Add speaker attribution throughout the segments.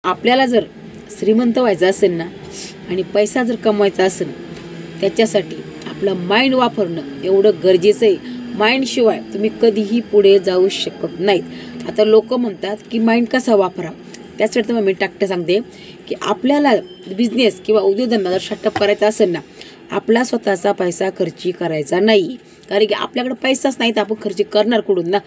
Speaker 1: आपल्याला जर श्रीमंत व्हायचं असेल ना आणि पैसा जर कमवायचा असेल त्याच्यासाठी आपलं माइंड वापरणं एवढं गरजेचं आहे. माइंड शिवाय तुम्ही कधीही पुढे जाऊ शकत नाहीत. आता लोक म्हणतात की माइंड कसा वापरावा, त्यासाठी मग मी टाकते सांगते की आपल्याला बिझनेस किंवा उद्योगधंदा जर स्टार्टअप करायचा असेल ना, आपला स्वतःचा पैसा खर्ची करायचा नाही. कारण की आपल्याकडे पैसाच नाही तर आपण खर्च करणार कुठून ना.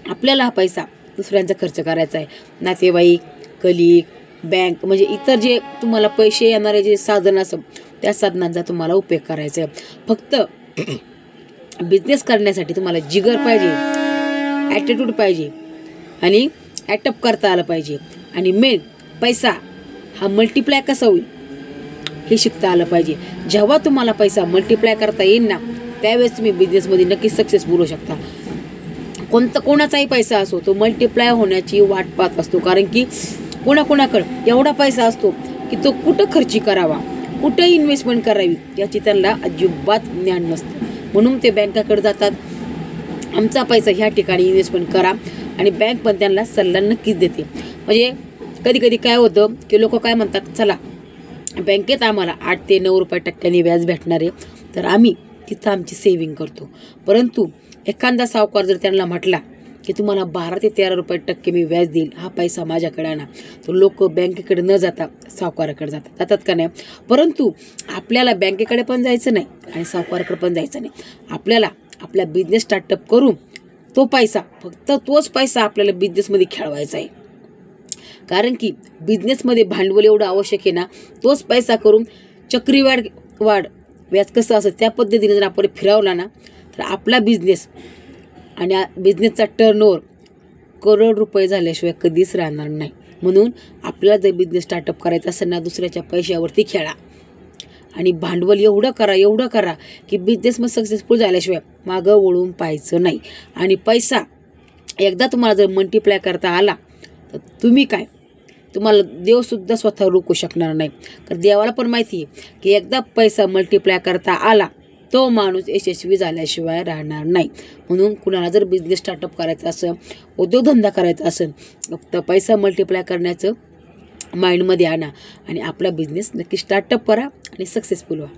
Speaker 1: आपल्याला हा पैसा दुसऱ्यांचा खर्च करायचा आहे. नातेवाईक, कलीग, बँक म्हणजे इतर जे तुम्हाला पैसे येणारे जे साधन असेल त्या साधनांचा तुम्हाला उपयोग करायचा आहे. फक्त बिझनेस करण्यासाठी तुम्हाला जिगर पाहिजे, ॲटिट्यूड पाहिजे आणि ॲटअप करता आलं पाहिजे. आणि मेन पैसा हा मल्टिप्लाय कसा होईल हे शिकता आलं पाहिजे. जेव्हा तुम्हाला पैसा मल्टिप्लाय करता येईल ना त्यावेळेस तुम्ही बिझनेसमध्ये नक्कीच सक्सेसफुल होऊ शकता. कोणाचाही पैसा असो तो मल्टिप्लाय होण्याची वाट पाहत असतो. कारण की कोणाकडे एवढा पैसा असतो की तो कुठं खर्ची करावा, कुठं इन्व्हेस्टमेंट करावी याची त्यांना अजिबात ज्ञान नसतं. म्हणून ते बँकाकडे जातात, आमचा पैसा ह्या ठिकाणी इन्व्हेस्टमेंट करा आणि बँक पण त्यांना सल्ला नक्कीच देते. म्हणजे कधी कधी काय होतं की लोक काय म्हणतात, चला बँकेत आम्हाला 8 ते 9 रुपये व्याज भेटणार आहे तर आम्ही तिथं आमची सेव्हिंग करतो. परंतु एखादा सावकार जर त्यांना म्हटला की तुम्हाला 12 ते 13 रुपये मी व्याज देईल, हा पैसा माझ्याकडे आणा, तर लोक बँकेकडे न जाता सावकाराकडे जातात का नाही. परंतु आपल्याला बँकेकडे पण जायचं नाही आणि सावकाराकडे पण जायचं नाही. आपल्याला आपला बिझनेस स्टार्टअप करून तो पैसा, फक्त तोच पैसा आपल्याला बिझनेसमध्ये खेळवायचा आहे. कारण की बिझनेसमध्ये भांडवल एवढं आवश्यक आहे ना, तोच पैसा करून चक्रीवाढ व्याज कसं असं त्या पद्धतीने जर आपण फिरवला ना तर आपला बिझनेस आणि बिझनेसचा टर्नओव्हर करोड रुपये झाल्याशिवाय कधीच राहणार नाही. म्हणून आपल्याला जर बिझनेस स्टार्टअप करायचा असेल ना, दुसऱ्याच्या पैशावरती खेळा आणि भांडवल एवढं करा की बिझनेसमध्ये सक्सेसफुल झाल्याशिवाय मागं वळून पाहायचं नाही. आणि पैसा एकदा तुम्हाला जर मल्टिप्लाय करता आला तर तुम्हाला देवसुद्धा स्वतः रोखू शकणार नाही. कारण देवाला पण माहिती आहे की एकदा पैसा मल्टिप्लाय करता आला तो माणूस यशस्वी झाल्याशिवाय राहणार नाही. म्हणून कुणाला जर बिझनेस स्टार्टअप करायचा असेल, उद्योगधंदा करायचा असेल, फक्त पैसा मल्टिप्लाय करण्याचं माइंडमध्ये आणा आणि आपला बिझनेस नक्की स्टार्टअप करा आणि सक्सेसफुल व्हा.